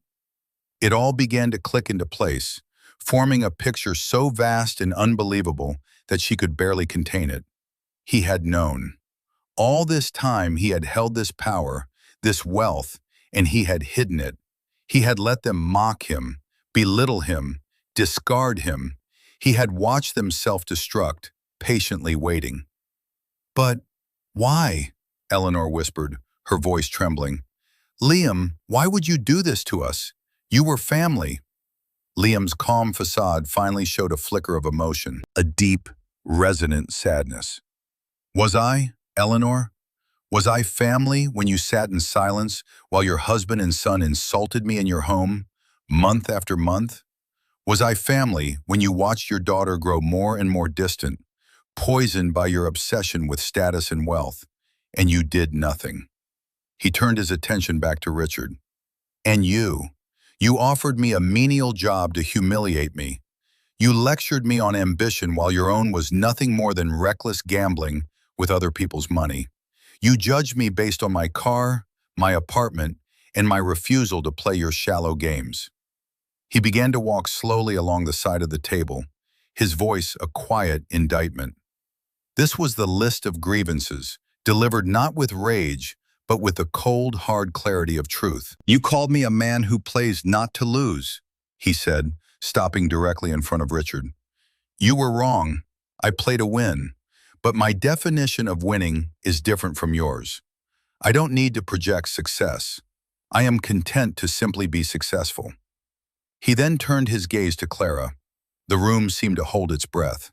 [SPEAKER 1] It all began to click into place, forming a picture so vast and unbelievable that she could barely contain it. He had known. All this time he had held this power, this wealth, and he had hidden it. He had let them mock him, belittle him, discard him. He had watched them self-destruct, patiently waiting. "But why?" Eleanor whispered, her voice trembling. "Liam, why would you do this to us? You were family." Liam's calm facade finally showed a flicker of emotion, a deep, resonant sadness. "Was I, Eleanor? Was I family when you sat in silence while your husband and son insulted me in your home, month after month? Was I family when you watched your daughter grow more and more distant, poisoned by your obsession with status and wealth, and you did nothing?" He turned his attention back to Richard. "And you offered me a menial job to humiliate me. You lectured me on ambition while your own was nothing more than reckless gambling with other people's money. You judged me based on my car, my apartment, and my refusal to play your shallow games." He began to walk slowly along the side of the table, his voice a quiet indictment. This was the list of grievances, delivered not with rage, but with the cold, hard clarity of truth. "You called me a man who plays not to lose," he said, stopping directly in front of Richard. "You were wrong. I play to win. But my definition of winning is different from yours. I don't need to project success. I am content to simply be successful." He then turned his gaze to Clara. The room seemed to hold its breath.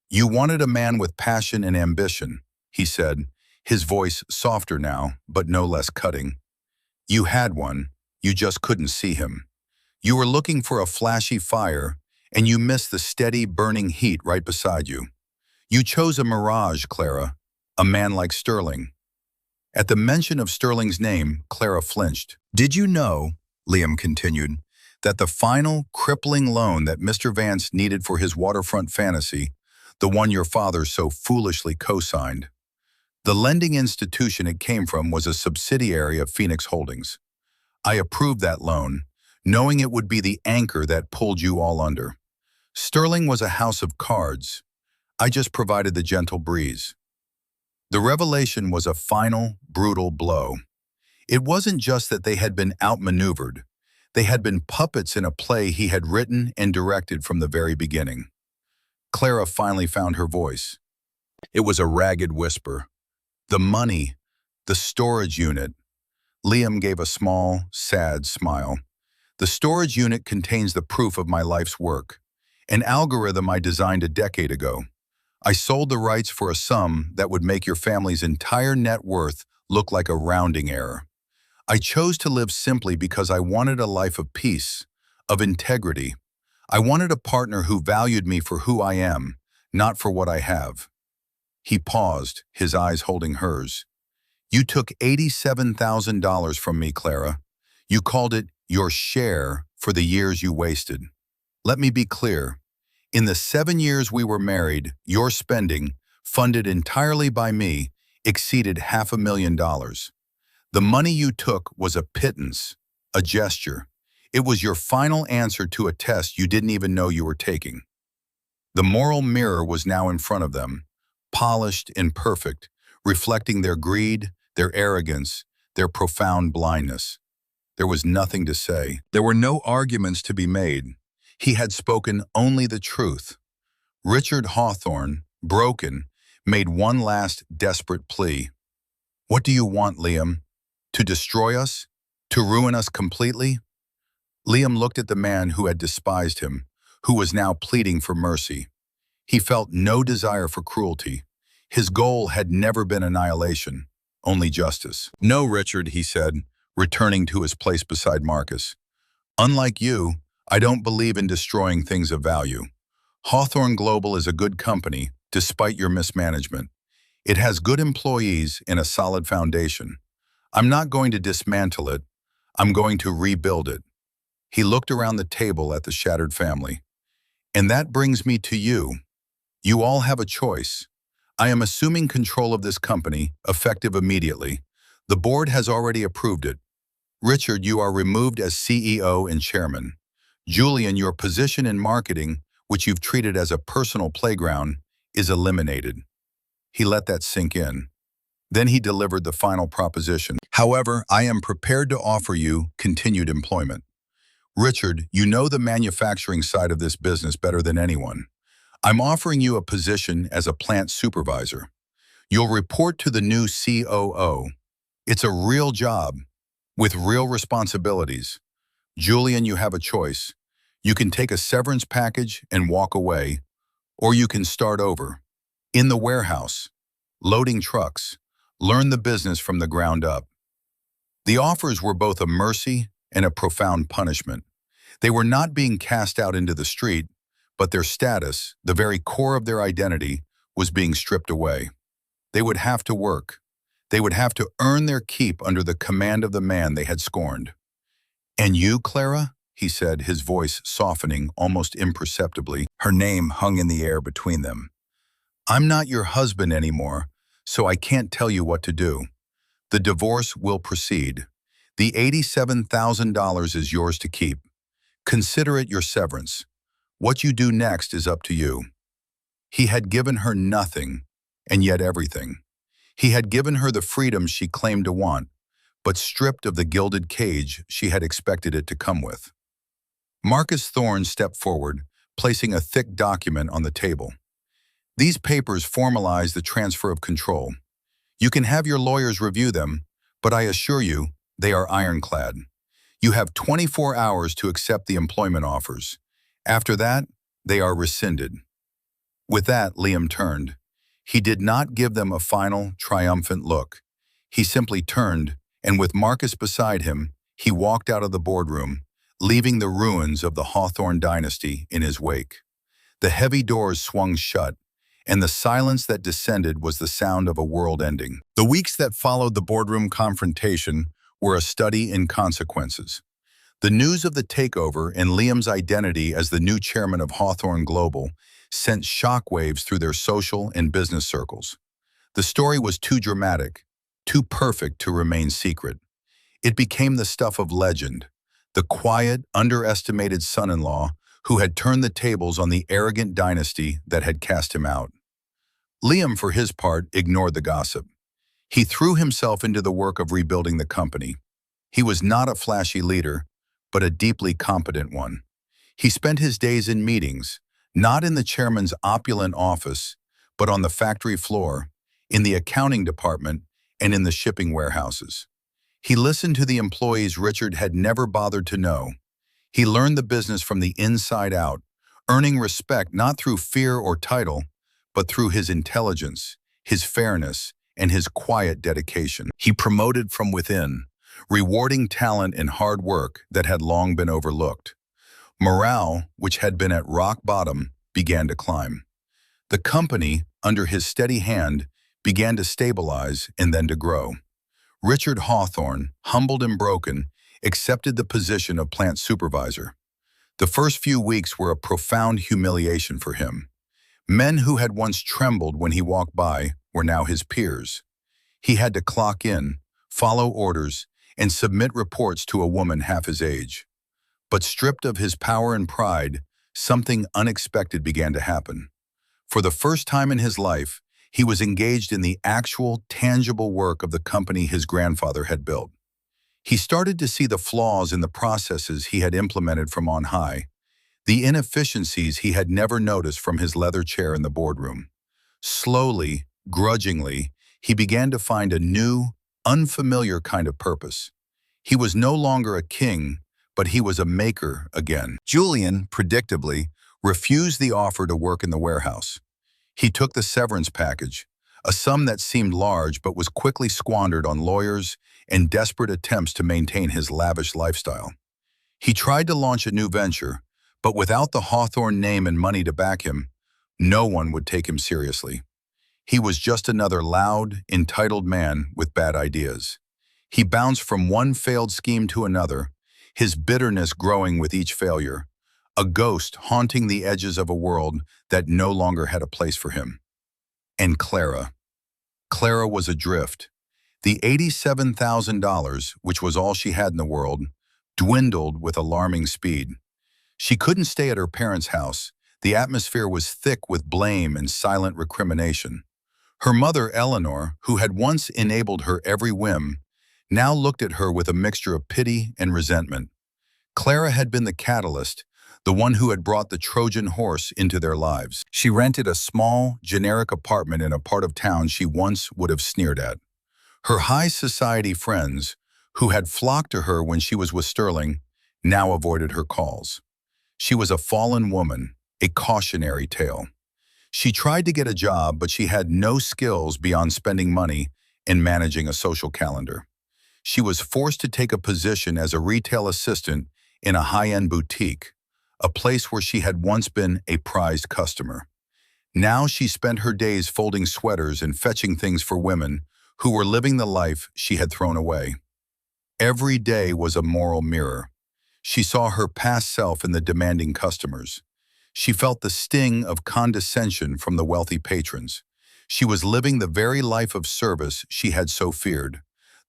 [SPEAKER 1] "You wanted a man with passion and ambition," he said, his voice softer now, but no less cutting. "You had one, you just couldn't see him. You were looking for a flashy fire, and you missed the steady, burning heat right beside you. You chose a mirage, Clara, a man like Sterling." At the mention of Sterling's name, Clara flinched. "Did you know," Liam continued, "that the final, crippling loan that Mr. Vance needed for his waterfront fantasy, the one your father so foolishly co-signed, the lending institution it came from was a subsidiary of Phoenix Holdings. I approved that loan, knowing it would be the anchor that pulled you all under. Sterling was a house of cards. I just provided the gentle breeze." The revelation was a final, brutal blow. It wasn't just that they had been outmaneuvered. They had been puppets in a play he had written and directed from the very beginning. Clara finally found her voice. It was a ragged whisper. "The money, the storage unit." Liam gave a small, sad smile. "The storage unit contains the proof of my life's work, an algorithm I designed a decade ago. I sold the rights for a sum that would make your family's entire net worth look like a rounding error. I chose to live simply because I wanted a life of peace, of integrity. I wanted a partner who valued me for who I am, not for what I have." He paused, his eyes holding hers. "You took $87,000 from me, Clara. You called it your share for the years you wasted. Let me be clear. In the 7 years we were married, your spending, funded entirely by me, exceeded $500,000. The money you took was a pittance, a gesture. It was your final answer to a test you didn't even know you were taking." The moral mirror was now in front of them, polished and perfect, reflecting their greed, their arrogance, their profound blindness. There was nothing to say. There were no arguments to be made. He had spoken only the truth. Richard Hawthorne, broken, made one last desperate plea. "What do you want, Liam? To destroy us? To ruin us completely?" Liam looked at the man who had despised him, who was now pleading for mercy. He felt no desire for cruelty. His goal had never been annihilation, only justice. "No, Richard," he said, returning to his place beside Marcus. "Unlike you, I don't believe in destroying things of value. Hawthorne Global is a good company, despite your mismanagement. It has good employees and a solid foundation. I'm not going to dismantle it. I'm going to rebuild it. He looked around the table at the shattered family. And that brings me to you. You all have a choice. I am assuming control of this company, effective immediately. The board has already approved it. Richard, you are removed as CEO and chairman. Julian, your position in marketing, which you've treated as a personal playground, is eliminated. He let that sink in. Then he delivered the final proposition. However, I am prepared to offer you continued employment. Richard, you know the manufacturing side of this business better than anyone. I'm offering you a position as a plant supervisor. You'll report to the new COO. It's a real job, with real responsibilities. Julian, you have a choice. You can take a severance package and walk away, or you can start over. In the warehouse, loading trucks, learn the business from the ground up. The offers were both a mercy and a profound punishment. They were not being cast out into the street, but their status, the very core of their identity, was being stripped away. They would have to work. They would have to earn their keep under the command of the man they had scorned. "And you, Clara?" he said, his voice softening almost imperceptibly. Her name hung in the air between them. "I'm not your husband anymore, so I can't tell you what to do. The divorce will proceed. The $87,000 is yours to keep. Consider it your severance. What you do next is up to you." He had given her nothing, and yet everything. He had given her the freedom she claimed to want, but stripped of the gilded cage she had expected it to come with. Marcus Thorne stepped forward, placing a thick document on the table. "These papers formalize the transfer of control. You can have your lawyers review them, but I assure you, they are ironclad. You have 24 hours to accept the employment offers. After that, they are rescinded." With that, Liam turned. He did not give them a final, triumphant look. He simply turned, and with Marcus beside him, he walked out of the boardroom, leaving the ruins of the Hawthorne dynasty in his wake. The heavy doors swung shut, and the silence that descended was the sound of a world ending. The weeks that followed the boardroom confrontation were a study in consequences. The news of the takeover and Liam's identity as the new chairman of Hawthorne Global sent shockwaves through their social and business circles. The story was too dramatic, too perfect to remain secret. It became the stuff of legend, the quiet, underestimated son-in-law who had turned the tables on the arrogant dynasty that had cast him out. Liam, for his part, ignored the gossip. He threw himself into the work of rebuilding the company. He was not a flashy leader, but a deeply competent one. He spent his days in meetings, not in the chairman's opulent office, but on the factory floor, in the accounting department, and in the shipping warehouses. He listened to the employees Richard had never bothered to know. He learned the business from the inside out, earning respect not through fear or title, but through his intelligence, his fairness, and his quiet dedication. He promoted from within, rewarding talent and hard work that had long been overlooked. Morale, which had been at rock bottom, began to climb. The company, under his steady hand, began to stabilize and then to grow. Richard Hawthorne, humbled and broken, accepted the position of plant supervisor. The first few weeks were a profound humiliation for him. Men who had once trembled when he walked by were now his peers. He had to clock in, follow orders, and submit reports to a woman half his age. But stripped of his power and pride, something unexpected began to happen. For the first time in his life, he was engaged in the actual, tangible work of the company his grandfather had built. He started to see the flaws in the processes he had implemented from on high, the inefficiencies he had never noticed from his leather chair in the boardroom. Slowly, grudgingly, he began to find a new, unfamiliar kind of purpose. He was no longer a king, but he was a maker again. Julian, predictably, refused the offer to work in the warehouse. He took the severance package, a sum that seemed large but was quickly squandered on lawyers and desperate attempts to maintain his lavish lifestyle. He tried to launch a new venture, but without the Hawthorne name and money to back him, No one would take him seriously. He was just another loud, entitled man with bad ideas. He bounced from one failed scheme to another, his bitterness growing with each failure, a ghost haunting the edges of a world that no longer had a place for him. And Clara. Clara was adrift. The $87,000, which was all she had in the world, dwindled with alarming speed. She couldn't stay at her parents' house. The atmosphere was thick with blame and silent recrimination. Her mother, Eleanor, who had once enabled her every whim, now looked at her with a mixture of pity and resentment. Clara had been the catalyst, the one who had brought the Trojan horse into their lives. She rented a small, generic apartment in a part of town she once would have sneered at. Her high society friends, who had flocked to her when she was with Sterling, now avoided her calls. She was a fallen woman, a cautionary tale. She tried to get a job, but she had no skills beyond spending money and managing a social calendar. She was forced to take a position as a retail assistant in a high-end boutique, a place where she had once been a prized customer. Now she spent her days folding sweaters and fetching things for women who were living the life she had thrown away. Every day was a moral mirror. She saw her past self in the demanding customers. She felt the sting of condescension from the wealthy patrons. She was living the very life of service she had so feared,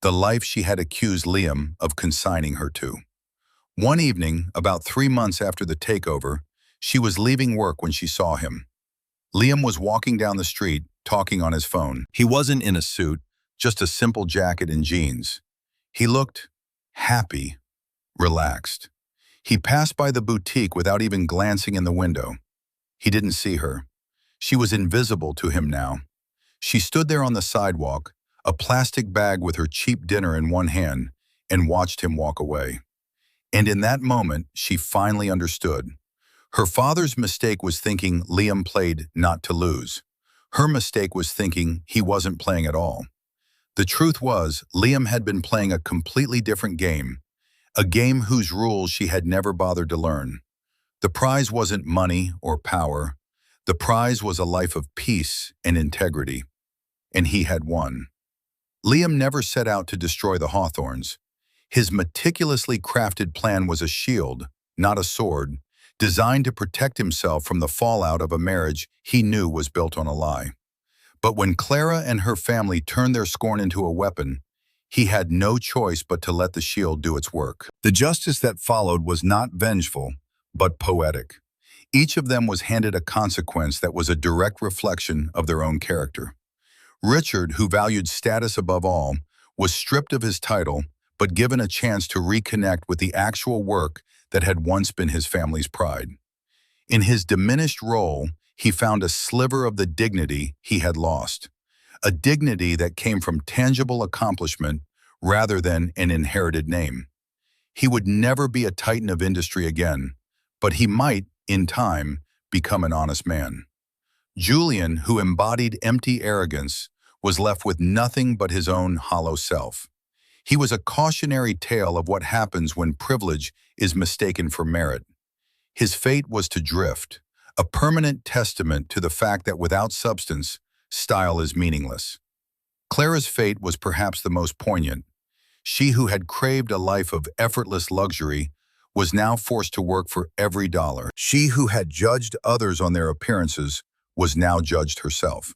[SPEAKER 1] the life she had accused Liam of consigning her to. One evening, about 3 months after the takeover, she was leaving work when she saw him. Liam was walking down the street, talking on his phone. He wasn't in a suit, just a simple jacket and jeans. He looked happy, relaxed. He passed by the boutique without even glancing in the window. He didn't see her. She was invisible to him now. She stood there on the sidewalk, a plastic bag with her cheap dinner in one hand, and watched him walk away. And in that moment, she finally understood. Her father's mistake was thinking Liam played not to lose. Her mistake was thinking he wasn't playing at all. The truth was, Liam had been playing a completely different game, a game whose rules she had never bothered to learn. The prize wasn't money or power. The prize was a life of peace and integrity. And he had won. Liam never set out to destroy the Hawthorns. His meticulously crafted plan was a shield, not a sword, designed to protect himself from the fallout of a marriage he knew was built on a lie. But when Clara and her family turned their scorn into a weapon, he had no choice but to let the shield do its work. The justice that followed was not vengeful, but poetic. Each of them was handed a consequence that was a direct reflection of their own character. Richard, who valued status above all, was stripped of his title, but given a chance to reconnect with the actual work that had once been his family's pride. In his diminished role, he found a sliver of the dignity he had lost, a dignity that came from tangible accomplishment rather than an inherited name. He would never be a titan of industry again, but he might, in time, become an honest man. Julian, who embodied empty arrogance, was left with nothing but his own hollow self. He was a cautionary tale of what happens when privilege is mistaken for merit. His fate was to drift, a permanent testament to the fact that without substance, style is meaningless. Clara's fate was perhaps the most poignant. She who had craved a life of effortless luxury was now forced to work for every dollar. She who had judged others on their appearances was now judged herself.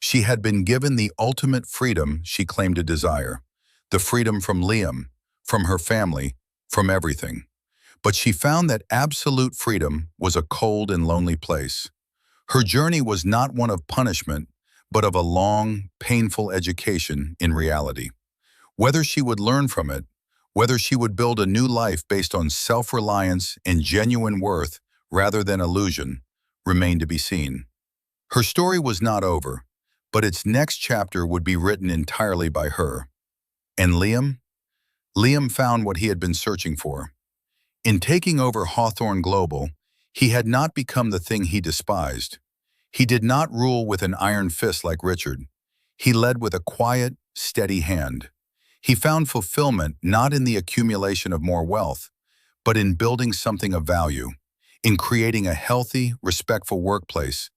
[SPEAKER 1] She had been given the ultimate freedom she claimed to desire, the freedom from Liam, from her family, from everything. But she found that absolute freedom was a cold and lonely place. Her journey was not one of punishment, but of a long, painful education in reality. Whether she would learn from it, whether she would build a new life based on self-reliance and genuine worth rather than illusion, remained to be seen. Her story was not over, but its next chapter would be written entirely by her. And Liam? Liam found what he had been searching for. In taking over Hawthorne Global, he had not become the thing he despised. He did not rule with an iron fist like Richard. He led with a quiet, steady hand. He found fulfillment not in the accumulation of more wealth, but in building something of value, in creating a healthy, respectful workplace,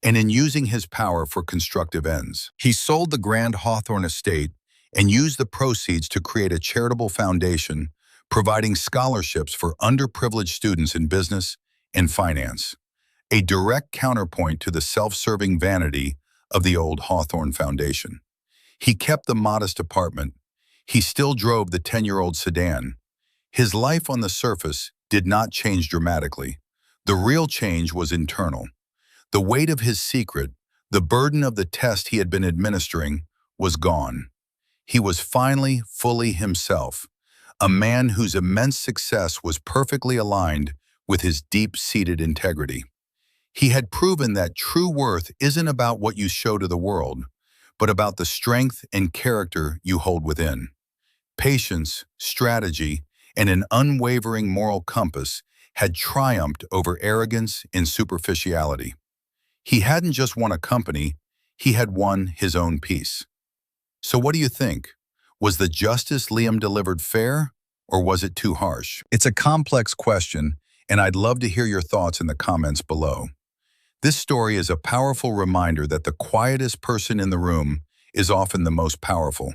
[SPEAKER 1] and in using his power for constructive ends. He sold the Grand Hawthorne estate and used the proceeds to create a charitable foundation, providing scholarships for underprivileged students in business and finance, a direct counterpoint to the self-serving vanity of the old Hawthorne Foundation. He kept the modest apartment. He still drove the 10-year-old sedan. His life on the surface did not change dramatically. The real change was internal. The weight of his secret, the burden of the test he had been administering, was gone. He was finally fully himself, a man whose immense success was perfectly aligned with his deep-seated integrity. He had proven that true worth isn't about what you show to the world, but about the strength and character you hold within. Patience, strategy, and an unwavering moral compass had triumphed over arrogance and superficiality. He hadn't just won a company, he had won his own peace. So what do you think? Was the justice Liam delivered fair, or was it too harsh? It's a complex question, and I'd love to hear your thoughts in the comments below. This story is a powerful reminder that the quietest person in the room is often the most powerful,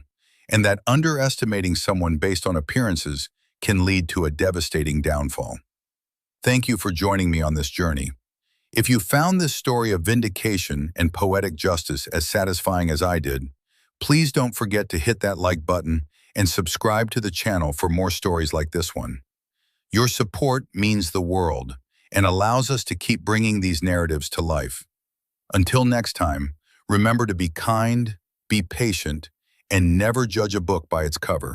[SPEAKER 1] and that underestimating someone based on appearances can lead to a devastating downfall. Thank you for joining me on this journey. If you found this story of vindication and poetic justice as satisfying as I did, please don't forget to hit that like button and subscribe to the channel for more stories like this one. Your support means the world and allows us to keep bringing these narratives to life. Until next time, remember to be kind, be patient, and never judge a book by its cover.